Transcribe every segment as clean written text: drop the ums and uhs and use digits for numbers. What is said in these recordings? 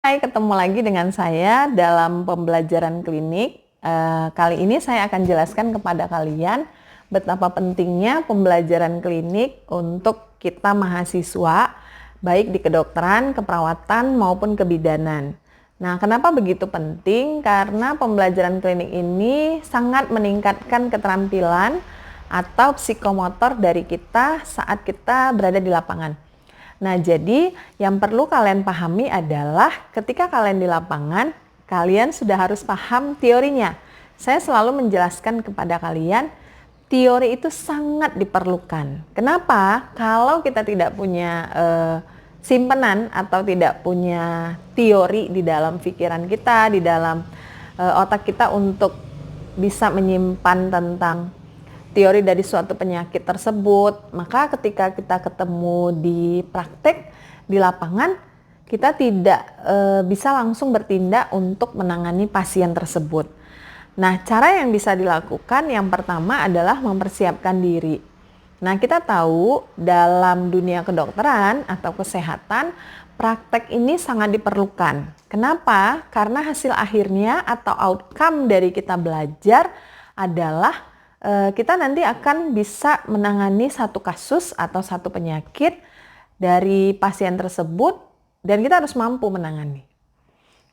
Hai, ketemu lagi dengan saya dalam pembelajaran klinik. Kali ini saya akan jelaskan kepada kalian betapa pentingnya pembelajaran klinik untuk kita mahasiswa, baik di kedokteran, keperawatan, maupun kebidanan. Nah, kenapa begitu penting? Karena pembelajaran klinik ini sangat meningkatkan keterampilan atau psikomotor dari kita saat kita berada di lapangan. Nah, jadi yang perlu kalian pahami adalah ketika kalian di lapangan, kalian sudah harus paham teorinya. Saya selalu menjelaskan kepada kalian, teori itu sangat diperlukan. Kenapa? Kalau kita tidak punya simpenan atau tidak punya teori di dalam pikiran kita, di dalam otak kita untuk bisa menyimpan tentang teori dari suatu penyakit tersebut, maka ketika kita ketemu di praktek di lapangan, kita tidak bisa langsung bertindak untuk menangani pasien tersebut. Nah, cara yang bisa dilakukan yang pertama adalah mempersiapkan diri. Nah, kita tahu dalam dunia kedokteran atau kesehatan, praktek ini sangat diperlukan. Kenapa? Karena hasil akhirnya atau outcome dari kita belajar adalah kita nanti akan bisa menangani satu kasus atau satu penyakit dari pasien tersebut dan kita harus mampu menangani.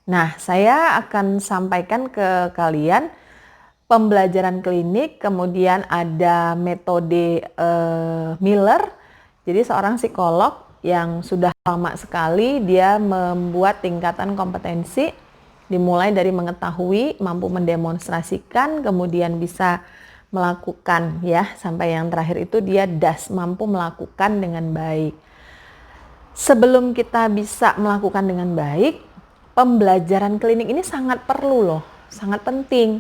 Nah, saya akan sampaikan ke kalian pembelajaran klinik, kemudian ada metode Miller. Jadi seorang psikolog yang sudah lama sekali dia membuat tingkatan kompetensi dimulai dari mengetahui, mampu mendemonstrasikan, kemudian bisa melakukan ya, sampai yang terakhir itu dia mampu melakukan dengan baik. Sebelum kita bisa melakukan dengan baik, pembelajaran klinik ini sangat perlu loh, sangat penting.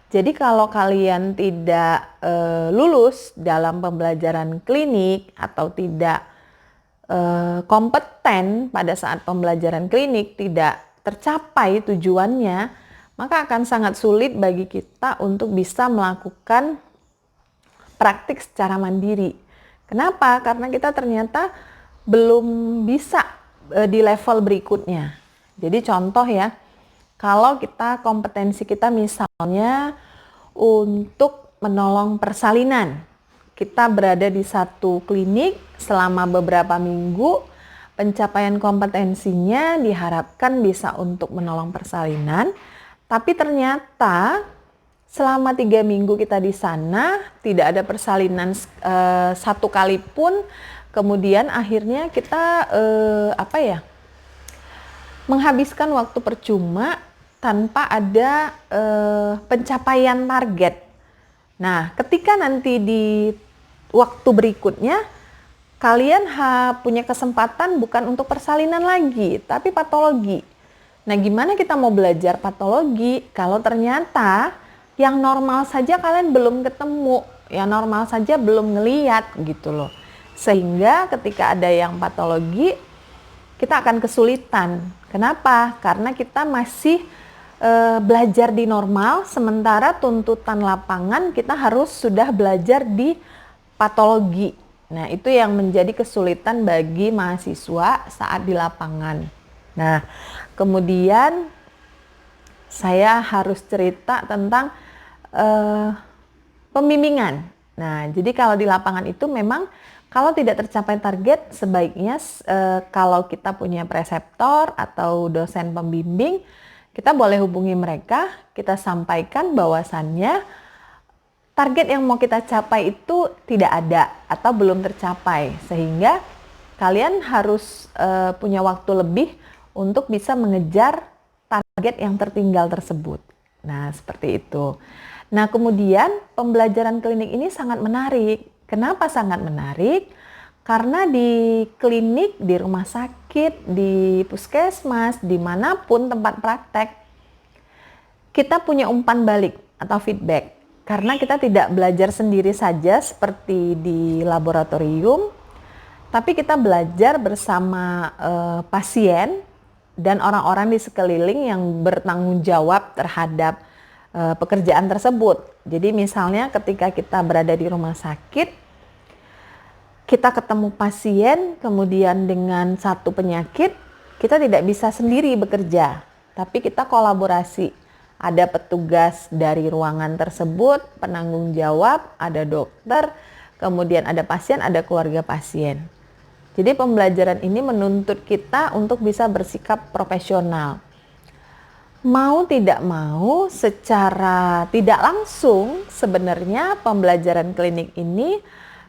Jadi kalau kalian tidak lulus dalam pembelajaran klinik atau tidak kompeten pada saat pembelajaran klinik, tidak tercapai tujuannya, maka akan sangat sulit bagi kita untuk bisa melakukan praktik secara mandiri. Kenapa? Karena kita ternyata belum bisa di level berikutnya. Jadi contoh ya, kalau kita kompetensi kita misalnya untuk menolong persalinan, kita berada di satu klinik selama beberapa minggu, pencapaian kompetensinya diharapkan bisa untuk menolong persalinan. Tapi ternyata selama 3 minggu kita di sana tidak ada persalinan satu kali pun. Kemudian akhirnya kita menghabiskan waktu percuma tanpa ada pencapaian target. Nah, ketika nanti di waktu berikutnya kalian punya kesempatan bukan untuk persalinan lagi, tapi patologi. Nah, gimana kita mau belajar patologi kalau ternyata yang normal saja kalian belum ketemu, yang normal saja belum ngeliat gitu loh. Sehingga ketika ada yang patologi, kita akan kesulitan. Kenapa? Karena kita masih belajar di normal, sementara tuntutan lapangan kita harus sudah belajar di patologi. Nah, itu yang menjadi kesulitan bagi mahasiswa saat di lapangan. Nah, kemudian saya harus cerita tentang pembimbingan. Nah, jadi kalau di lapangan itu memang kalau tidak tercapai target, sebaiknya kalau kita punya preseptor atau dosen pembimbing, kita boleh hubungi mereka, kita sampaikan bahwasannya target yang mau kita capai itu tidak ada atau belum tercapai, sehingga kalian harus punya waktu lebih untuk bisa mengejar target yang tertinggal tersebut. Nah, seperti itu. Nah, kemudian pembelajaran klinik ini sangat menarik. Kenapa sangat menarik? Karena di klinik, di rumah sakit, di puskesmas, dimanapun tempat praktek, kita punya umpan balik atau feedback. Karena kita tidak belajar sendiri saja seperti di laboratorium, tapi kita belajar bersama pasien dan orang-orang di sekeliling yang bertanggung jawab terhadap pekerjaan tersebut. Jadi misalnya ketika kita berada di rumah sakit, kita ketemu pasien kemudian dengan satu penyakit, kita tidak bisa sendiri bekerja, tapi kita kolaborasi. Ada petugas dari ruangan tersebut, penanggung jawab, ada dokter, kemudian ada pasien, ada keluarga pasien. Jadi pembelajaran ini menuntut kita untuk bisa bersikap profesional. Mau tidak mau, secara tidak langsung sebenarnya pembelajaran klinik ini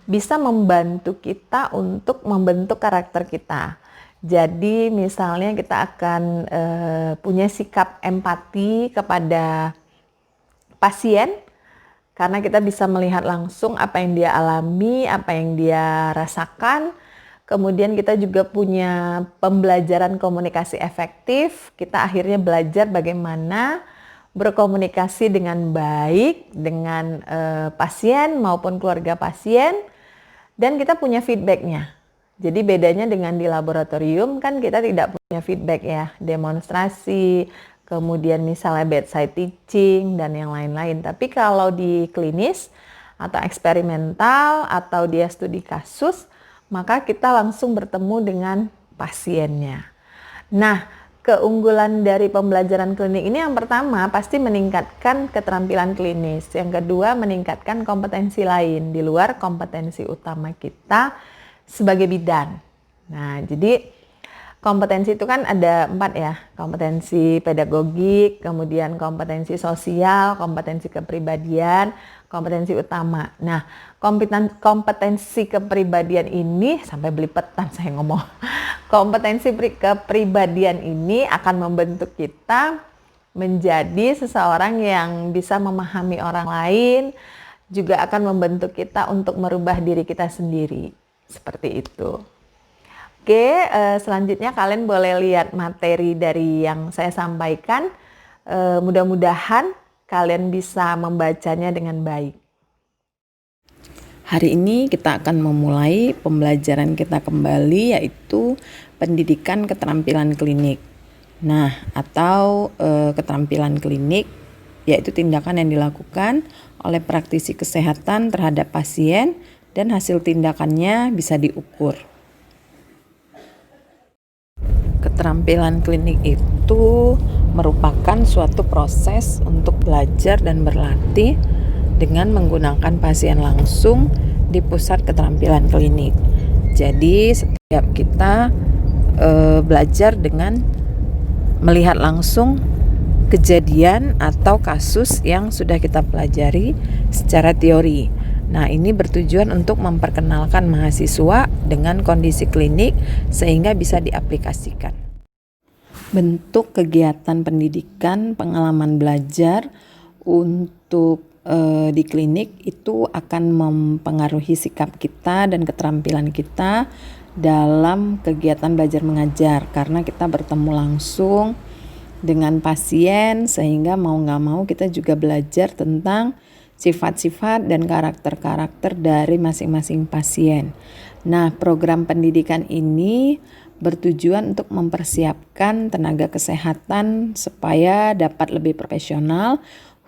bisa membantu kita untuk membentuk karakter kita. Jadi misalnya kita akan punya sikap empati kepada pasien karena kita bisa melihat langsung apa yang dia alami, apa yang dia rasakan. Kemudian kita juga punya pembelajaran komunikasi efektif. Kita akhirnya belajar bagaimana berkomunikasi dengan baik dengan pasien maupun keluarga pasien, dan kita punya feedbacknya. Jadi bedanya dengan di laboratorium kan kita tidak punya feedback ya, demonstrasi, kemudian misalnya bedside teaching dan yang lain-lain. Tapi kalau di klinis atau eksperimental atau dia studi kasus, maka kita langsung bertemu dengan pasiennya. Nah, keunggulan dari pembelajaran klinik ini yang pertama pasti meningkatkan keterampilan klinis. Yang kedua meningkatkan kompetensi lain di luar kompetensi utama kita sebagai bidan. Nah, jadi kompetensi itu kan ada 4 ya, kompetensi pedagogik, kemudian kompetensi sosial, kompetensi kepribadian, kompetensi utama. Nah, kompetensi kepribadian ini, sampai belipetan saya ngomong, kompetensi kepribadian ini akan membentuk kita menjadi seseorang yang bisa memahami orang lain, juga akan membentuk kita untuk merubah diri kita sendiri. Seperti itu. Oke, selanjutnya kalian boleh lihat materi dari yang saya sampaikan. Mudah-mudahan kalian bisa membacanya dengan baik. Hari ini kita akan memulai pembelajaran kita kembali, yaitu pendidikan keterampilan klinik. Nah, atau keterampilan klinik yaitu tindakan yang dilakukan oleh praktisi kesehatan terhadap pasien dan hasil tindakannya bisa diukur. Keterampilan klinik itu merupakan suatu proses untuk belajar dan berlatih dengan menggunakan pasien langsung di pusat keterampilan klinik. Jadi setiap kita belajar dengan melihat langsung kejadian atau kasus yang sudah kita pelajari secara teori. Nah, ini bertujuan untuk memperkenalkan mahasiswa dengan kondisi klinik sehingga bisa diaplikasikan. Bentuk kegiatan pendidikan, pengalaman belajar untuk di klinik itu akan mempengaruhi sikap kita dan keterampilan kita dalam kegiatan belajar mengajar, karena kita bertemu langsung dengan pasien sehingga mau nggak mau kita juga belajar tentang sifat-sifat dan karakter-karakter dari masing-masing pasien. Nah, program pendidikan ini bertujuan untuk mempersiapkan tenaga kesehatan supaya dapat lebih profesional,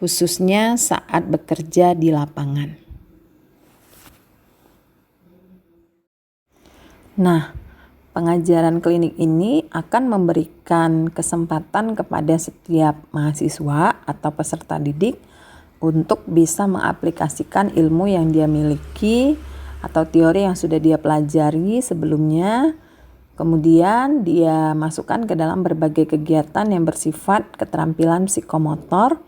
khususnya saat bekerja di lapangan. Nah, pengajaran klinik ini akan memberikan kesempatan kepada setiap mahasiswa atau peserta didik untuk bisa mengaplikasikan ilmu yang dia miliki atau teori yang sudah dia pelajari sebelumnya. Kemudian dia masukkan ke dalam berbagai kegiatan yang bersifat keterampilan psikomotor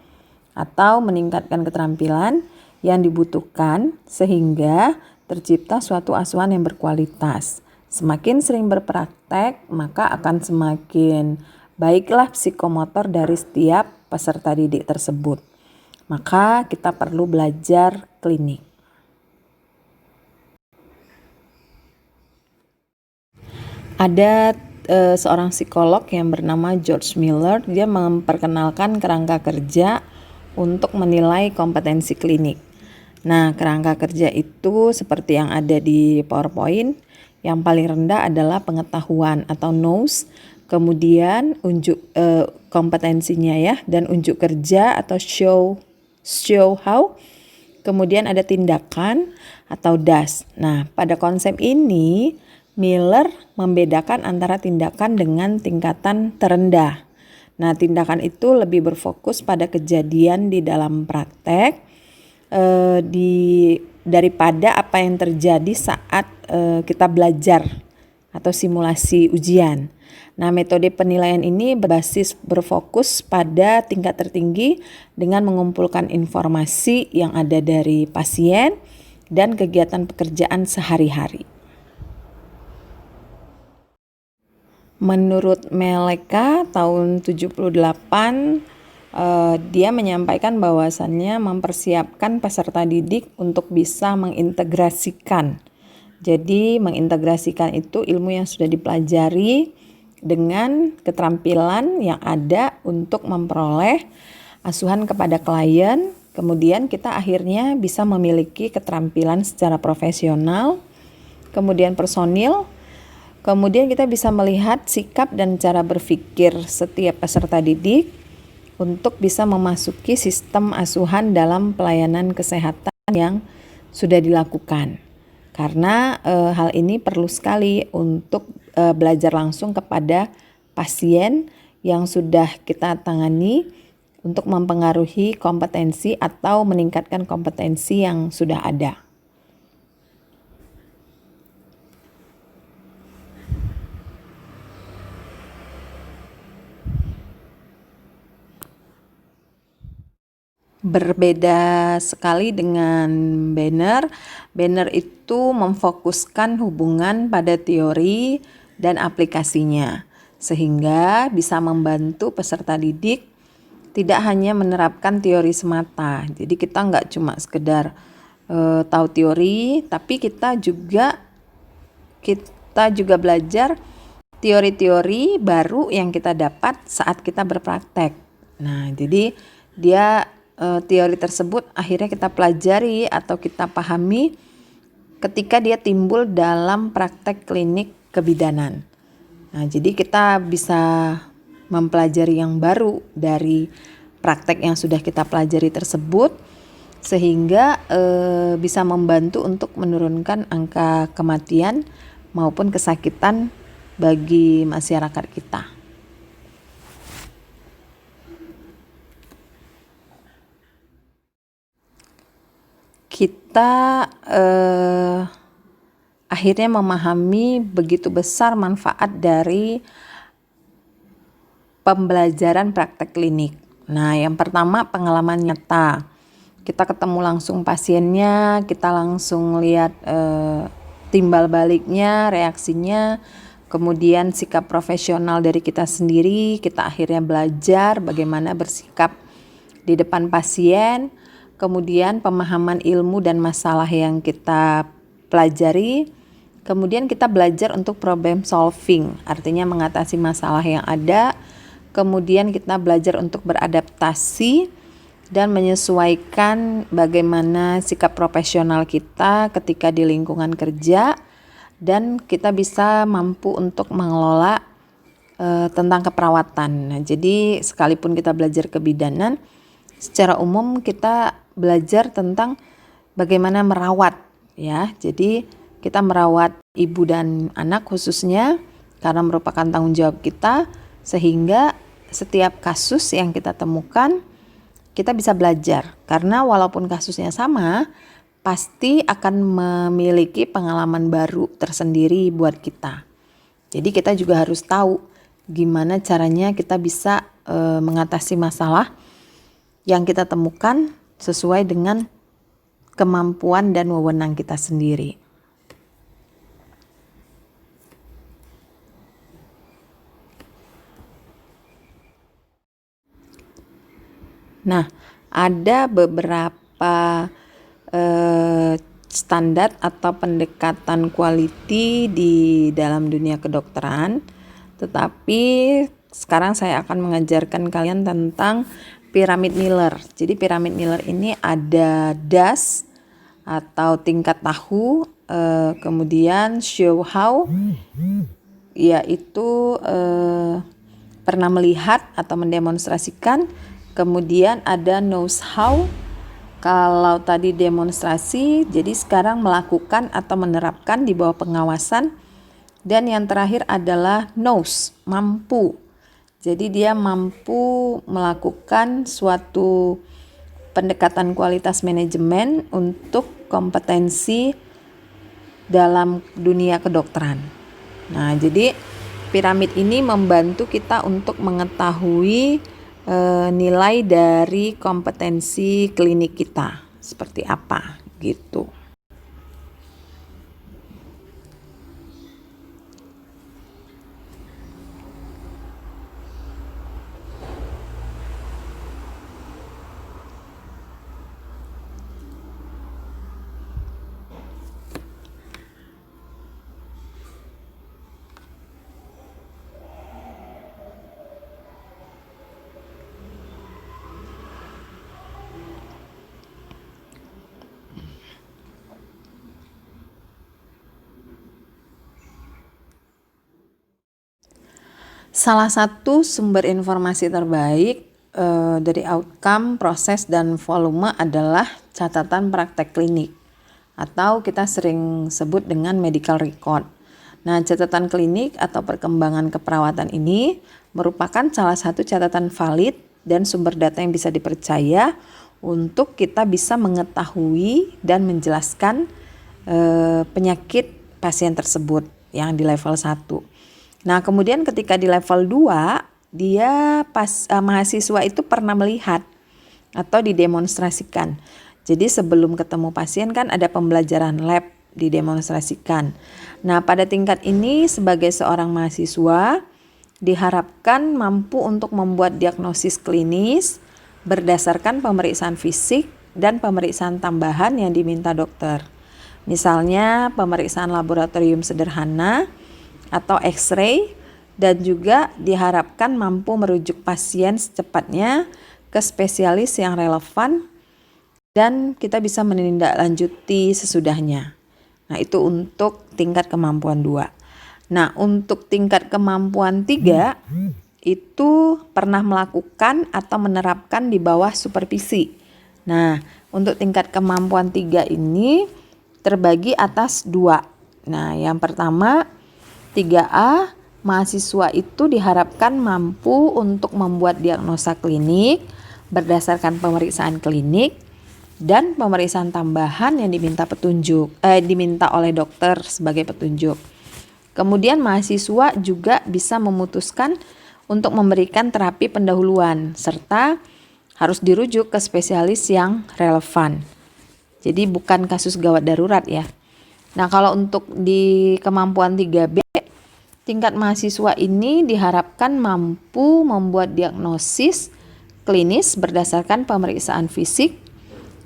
atau meningkatkan keterampilan yang dibutuhkan sehingga tercipta suatu asuhan yang berkualitas. Semakin sering berpraktek, maka akan semakin baiklah psikomotor dari setiap peserta didik tersebut. Maka kita perlu belajar klinik. Ada seorang psikolog yang bernama George Miller, dia memperkenalkan kerangka kerja untuk menilai kompetensi klinik. Nah, kerangka kerja itu seperti yang ada di PowerPoint. Yang paling rendah adalah pengetahuan atau knows, kemudian unjuk kompetensinya ya, dan unjuk kerja atau show how, kemudian ada tindakan atau does. Nah, pada konsep ini Miller membedakan antara tindakan dengan tingkatan terendah. Nah, tindakan itu lebih berfokus pada kejadian di dalam praktek daripada apa yang terjadi saat kita belajar atau simulasi ujian. Nah, metode penilaian ini berfokus pada tingkat tertinggi dengan mengumpulkan informasi yang ada dari pasien dan kegiatan pekerjaan sehari-hari. Menurut Meleka tahun 78, dia menyampaikan bahwasannya mempersiapkan peserta didik untuk bisa mengintegrasikan. Jadi mengintegrasikan itu ilmu yang sudah dipelajari dengan keterampilan yang ada untuk memperoleh asuhan kepada klien. Kemudian kita akhirnya bisa memiliki keterampilan secara profesional, kemudian personil. Kemudian kita bisa melihat sikap dan cara berpikir setiap peserta didik untuk bisa memasuki sistem asuhan dalam pelayanan kesehatan yang sudah dilakukan. Karena hal ini perlu sekali untuk belajar langsung kepada pasien yang sudah kita tangani untuk mempengaruhi kompetensi atau meningkatkan kompetensi yang sudah ada. Berbeda sekali dengan Banner. Banner itu memfokuskan hubungan pada teori dan aplikasinya, sehingga bisa membantu peserta didik tidak hanya menerapkan teori semata. Jadi kita nggak cuma sekedar tahu teori, tapi kita juga belajar teori-teori baru yang kita dapat saat kita berpraktek. Nah, jadi teori tersebut akhirnya kita pelajari atau kita pahami ketika dia timbul dalam praktek klinik kebidanan. Nah, jadi kita bisa mempelajari yang baru dari praktek yang sudah kita pelajari tersebut, sehingga bisa membantu untuk menurunkan angka kematian maupun kesakitan bagi masyarakat kita. Kita akhirnya memahami begitu besar manfaat dari pembelajaran praktek klinik. Nah, yang pertama pengalaman nyata. Kita ketemu langsung pasiennya, kita langsung lihat timbal baliknya, reaksinya, kemudian sikap profesional dari kita sendiri. Kita akhirnya belajar bagaimana bersikap di depan pasien. Kemudian pemahaman ilmu dan masalah yang kita pelajari. Kemudian kita belajar untuk problem solving, artinya mengatasi masalah yang ada. Kemudian kita belajar untuk beradaptasi dan menyesuaikan bagaimana sikap profesional kita ketika di lingkungan kerja. Dan kita bisa mampu untuk mengelola tentang keperawatan. Nah, jadi sekalipun kita belajar kebidanan, secara umum kita belajar tentang bagaimana merawat, ya. Jadi kita merawat ibu dan anak khususnya karena merupakan tanggung jawab kita, sehingga setiap kasus yang kita temukan kita bisa belajar. Karena walaupun kasusnya sama, pasti akan memiliki pengalaman baru tersendiri buat kita. Jadi kita juga harus tahu gimana caranya kita bisa mengatasi masalah yang kita temukan sesuai dengan kemampuan dan wewenang kita sendiri. Nah, ada beberapa standar atau pendekatan quality di dalam dunia kedokteran, tetapi sekarang saya akan mengajarkan kalian tentang piramid Miller. Jadi piramid Miller ini ada DAS atau tingkat tahu, kemudian show how, yaitu pernah melihat atau mendemonstrasikan. Kemudian ada knows how, kalau tadi demonstrasi, jadi sekarang melakukan atau menerapkan di bawah pengawasan Dan yang terakhir adalah knows, mampu. Jadi dia mampu melakukan suatu pendekatan kualitas manajemen untuk kompetensi dalam dunia kedokteran. Nah, jadi piramid ini membantu kita untuk mengetahui nilai dari kompetensi klinik kita seperti apa gitu. Salah satu sumber informasi terbaik dari outcome, proses, dan volume adalah catatan praktek klinik atau kita sering sebut dengan medical record. Nah, catatan klinik atau perkembangan keperawatan ini merupakan salah satu catatan valid dan sumber data yang bisa dipercaya untuk kita bisa mengetahui dan menjelaskan penyakit pasien tersebut yang di level 1. Nah, kemudian ketika di level 2, mahasiswa itu pernah melihat atau didemonstrasikan. Jadi sebelum ketemu pasien kan ada pembelajaran lab didemonstrasikan. Nah, pada tingkat ini sebagai seorang mahasiswa diharapkan mampu untuk membuat diagnosis klinis berdasarkan pemeriksaan fisik dan pemeriksaan tambahan yang diminta dokter. Misalnya pemeriksaan laboratorium sederhana atau X-ray, dan juga diharapkan mampu merujuk pasien secepatnya ke spesialis yang relevan dan kita bisa menindaklanjuti sesudahnya. Nah, itu untuk tingkat kemampuan 2. Nah, untuk tingkat kemampuan 3 itu pernah melakukan atau menerapkan di bawah supervisi. Nah, untuk tingkat kemampuan 3 ini terbagi atas 2. Nah, yang pertama 3A, mahasiswa itu diharapkan mampu untuk membuat diagnosa klinik berdasarkan pemeriksaan klinik dan pemeriksaan tambahan yang diminta oleh dokter sebagai petunjuk. Kemudian mahasiswa juga bisa memutuskan untuk memberikan terapi pendahuluan serta harus dirujuk ke spesialis yang relevan. Jadi bukan kasus gawat darurat ya. Nah, kalau untuk di kemampuan 3B, tingkat mahasiswa ini diharapkan mampu membuat diagnosis klinis berdasarkan pemeriksaan fisik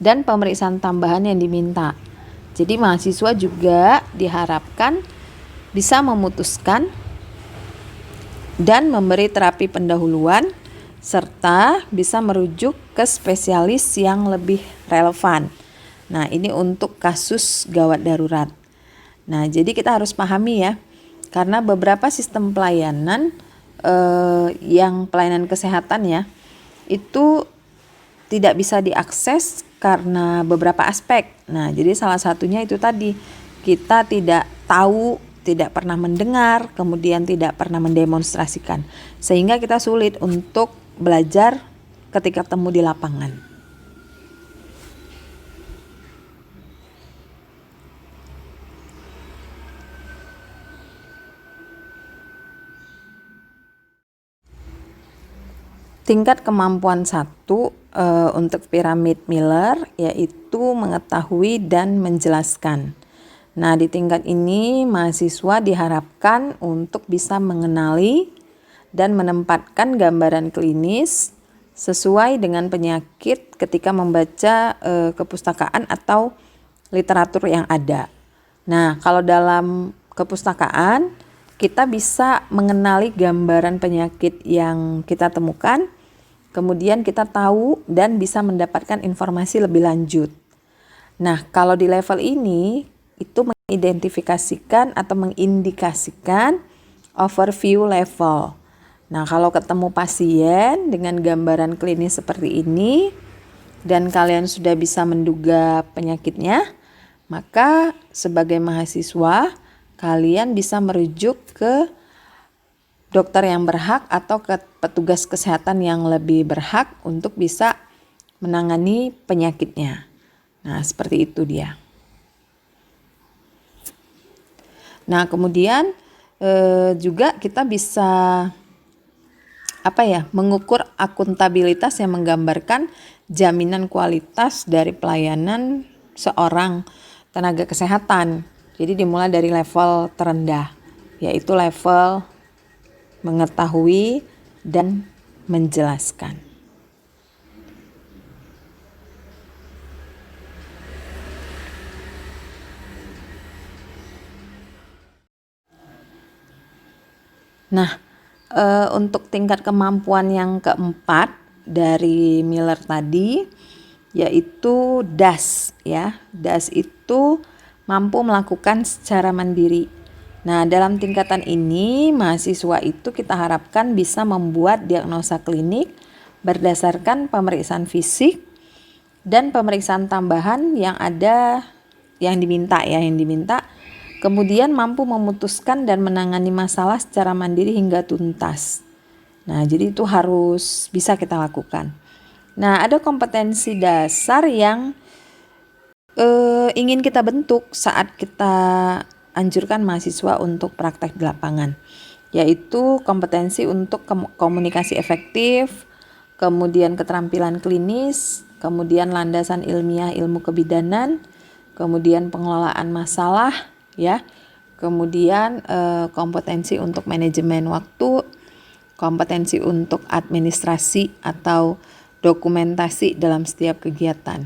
dan pemeriksaan tambahan yang diminta. Jadi mahasiswa juga diharapkan bisa memutuskan dan memberi terapi pendahuluan serta bisa merujuk ke spesialis yang lebih relevan. Nah, ini untuk kasus gawat darurat. Nah, jadi kita harus pahami ya, karena beberapa sistem pelayanan yang pelayanan kesehatan ya, itu tidak bisa diakses karena beberapa aspek. Nah, jadi salah satunya itu tadi, kita tidak tahu, tidak pernah mendengar, kemudian tidak pernah mendemonstrasikan. Sehingga kita sulit untuk belajar ketika temu di lapangan. Tingkat kemampuan 1 untuk piramid Miller yaitu mengetahui dan menjelaskan. Nah, di tingkat ini mahasiswa diharapkan untuk bisa mengenali dan menempatkan gambaran klinis sesuai dengan penyakit ketika membaca kepustakaan atau literatur yang ada. Nah, kalau dalam kepustakaan kita bisa mengenali gambaran penyakit yang kita temukan, kemudian kita tahu dan bisa mendapatkan informasi lebih lanjut. Nah, kalau di level ini itu mengidentifikasikan atau mengindikasikan overview level. Nah, kalau ketemu pasien dengan gambaran klinis seperti ini dan kalian sudah bisa menduga penyakitnya, maka sebagai mahasiswa kalian bisa merujuk ke dokter yang berhak atau ke petugas kesehatan yang lebih berhak untuk bisa menangani penyakitnya. Nah, seperti itu dia. Nah, kemudian juga kita bisa mengukur akuntabilitas yang menggambarkan jaminan kualitas dari pelayanan seorang tenaga kesehatan. Jadi dimulai dari level terendah, yaitu level mengetahui dan menjelaskan. Nah, untuk tingkat kemampuan yang keempat dari Miller tadi, yaitu DAS ya. DAS itu mampu melakukan secara mandiri. Nah, dalam tingkatan ini mahasiswa itu kita harapkan bisa membuat diagnosa klinik berdasarkan pemeriksaan fisik dan pemeriksaan tambahan yang diminta. Kemudian mampu memutuskan dan menangani masalah secara mandiri hingga tuntas. Nah, jadi itu harus bisa kita lakukan. Nah, ada kompetensi dasar yang ingin kita bentuk saat kita anjurkan mahasiswa untuk praktek di lapangan, yaitu kompetensi untuk komunikasi efektif, kemudian keterampilan klinis, kemudian landasan ilmiah ilmu kebidanan, kemudian pengelolaan masalah, ya, kemudian kompetensi untuk manajemen waktu, kompetensi untuk administrasi atau dokumentasi dalam setiap kegiatan.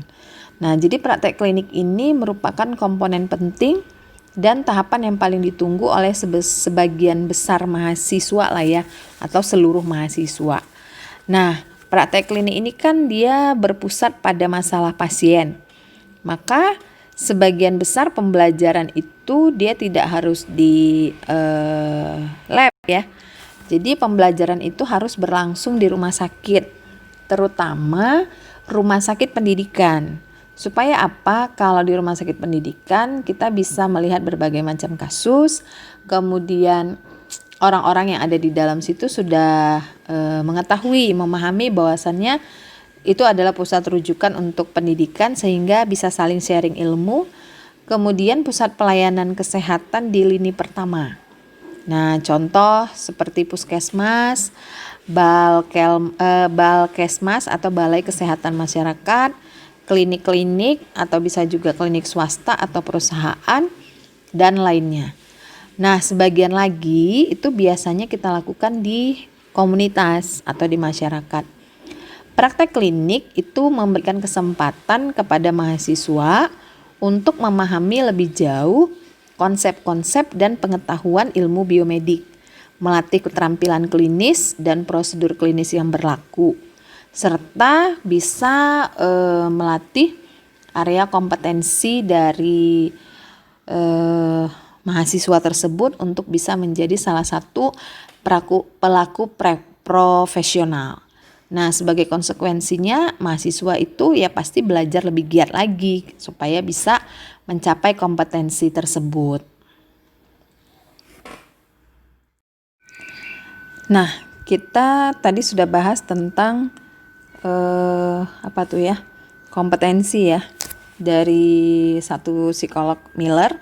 Nah, jadi praktek klinik ini merupakan komponen penting dan tahapan yang paling ditunggu oleh sebagian besar mahasiswa lah ya, atau seluruh mahasiswa. Nah, praktek klinik ini kan dia berpusat pada masalah pasien. Maka sebagian besar pembelajaran itu dia tidak harus di lab ya. Jadi pembelajaran itu harus berlangsung di rumah sakit, terutama rumah sakit pendidikan. Supaya apa? Kalau di rumah sakit pendidikan kita bisa melihat berbagai macam kasus, kemudian orang-orang yang ada di dalam situ sudah memahami bahwasannya itu adalah pusat rujukan untuk pendidikan sehingga bisa saling sharing ilmu. Kemudian pusat pelayanan kesehatan di lini pertama. Nah, contoh seperti puskesmas, balkesmas atau balai kesehatan masyarakat, klinik-klinik atau bisa juga klinik swasta atau perusahaan dan lainnya. Nah, sebagian lagi itu biasanya kita lakukan di komunitas atau di masyarakat. Praktek klinik itu memberikan kesempatan kepada mahasiswa untuk memahami lebih jauh konsep-konsep dan pengetahuan ilmu biomedik, melatih keterampilan klinis dan prosedur klinis yang berlaku, serta bisa melatih area kompetensi dari mahasiswa tersebut untuk bisa menjadi salah satu pelaku profesional. Nah, sebagai konsekuensinya mahasiswa itu ya pasti belajar lebih giat lagi supaya bisa mencapai kompetensi tersebut. Nah, kita tadi sudah bahas tentang kompetensi ya dari satu psikolog Miller.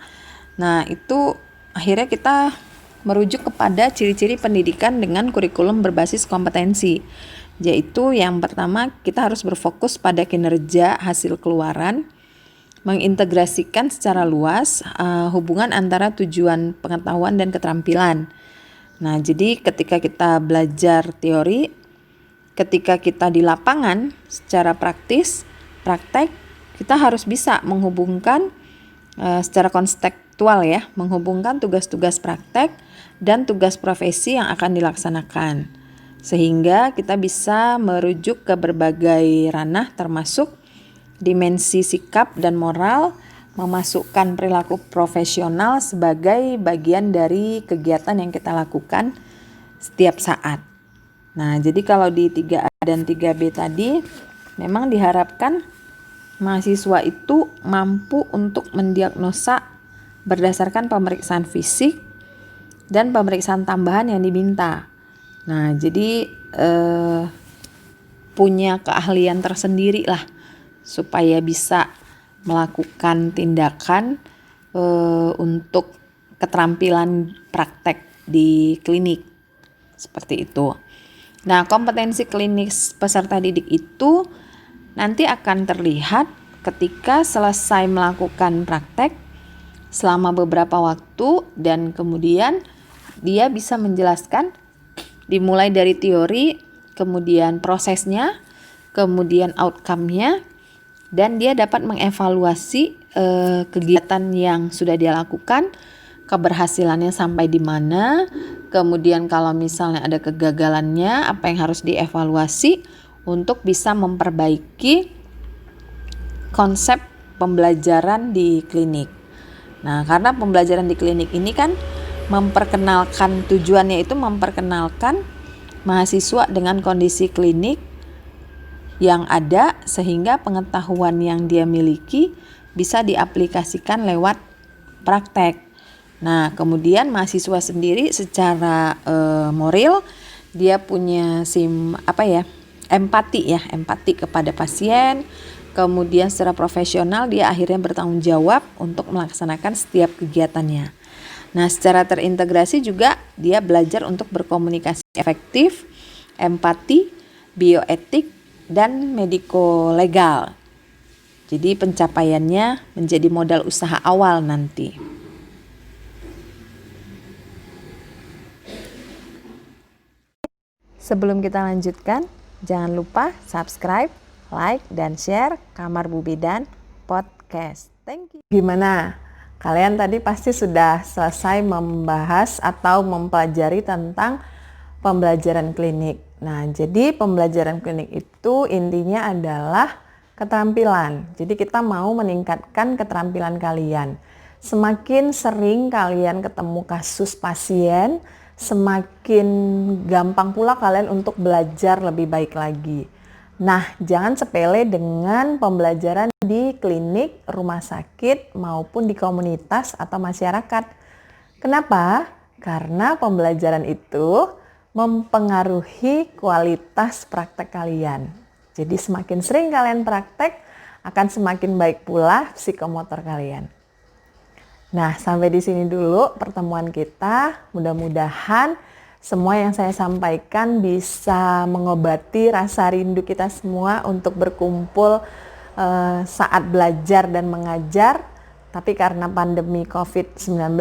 Nah, itu akhirnya kita merujuk kepada ciri-ciri pendidikan dengan kurikulum berbasis kompetensi, yaitu yang pertama kita harus berfokus pada kinerja hasil keluaran, mengintegrasikan secara luas hubungan antara tujuan pengetahuan dan keterampilan. Nah, jadi ketika kita belajar teori, ketika kita di lapangan secara praktek, kita harus bisa menghubungkan secara konstekstual ya, menghubungkan tugas-tugas praktek dan tugas profesi yang akan dilaksanakan. Sehingga kita bisa merujuk ke berbagai ranah termasuk dimensi sikap dan moral, memasukkan perilaku profesional sebagai bagian dari kegiatan yang kita lakukan setiap saat. Nah, jadi kalau di 3A dan 3B tadi memang diharapkan mahasiswa itu mampu untuk mendiagnosa berdasarkan pemeriksaan fisik dan pemeriksaan tambahan yang diminta. Nah, jadi punya keahlian tersendiri lah supaya bisa melakukan tindakan untuk keterampilan praktek di klinik seperti itu. Nah, kompetensi klinis peserta didik itu nanti akan terlihat ketika selesai melakukan praktek selama beberapa waktu dan kemudian dia bisa menjelaskan dimulai dari teori, kemudian prosesnya, kemudian outcome-nya, dan dia dapat mengevaluasi kegiatan yang sudah dia lakukan, keberhasilannya sampai di mana, kemudian kalau misalnya ada kegagalannya, apa yang harus dievaluasi untuk bisa memperbaiki konsep pembelajaran di klinik. Nah, karena pembelajaran di klinik ini kan tujuannya itu memperkenalkan mahasiswa dengan kondisi klinik yang ada sehingga pengetahuan yang dia miliki bisa diaplikasikan lewat praktek. Nah, kemudian mahasiswa sendiri secara moral dia punya empati kepada pasien. Kemudian secara profesional dia akhirnya bertanggung jawab untuk melaksanakan setiap kegiatannya. Nah, secara terintegrasi juga dia belajar untuk berkomunikasi efektif, empati, bioetik, dan mediko-legal. Jadi pencapaiannya menjadi modal usaha awal nanti. Sebelum kita lanjutkan, jangan lupa subscribe, like, dan share Kamar Bu Bidan Podcast. Thank you. Gimana? Kalian tadi pasti sudah selesai membahas atau mempelajari tentang pembelajaran klinik. Nah, jadi pembelajaran klinik itu intinya adalah keterampilan. Jadi kita mau meningkatkan keterampilan kalian. Semakin sering kalian ketemu kasus pasien, semakin gampang pula kalian untuk belajar lebih baik lagi. Nah, jangan sepele dengan pembelajaran di klinik, rumah sakit, maupun di komunitas atau masyarakat. Kenapa? Karena pembelajaran itu mempengaruhi kualitas praktek kalian. Jadi semakin sering kalian praktek, akan semakin baik pula psikomotor kalian. Nah, sampai di sini dulu pertemuan kita. Mudah-mudahan semua yang saya sampaikan bisa mengobati rasa rindu kita semua untuk berkumpul saat belajar dan mengajar. Tapi karena pandemi COVID-19,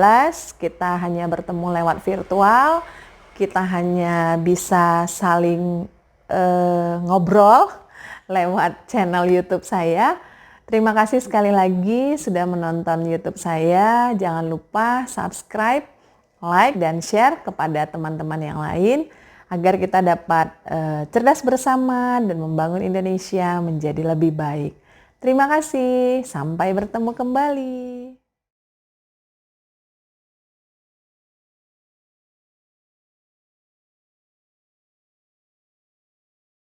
kita hanya bertemu lewat virtual. Kita hanya bisa saling ngobrol lewat channel YouTube saya. Terima kasih sekali lagi sudah menonton YouTube saya. Jangan lupa subscribe, like, dan share kepada teman-teman yang lain agar kita dapat cerdas bersama dan membangun Indonesia menjadi lebih baik. Terima kasih, sampai bertemu kembali.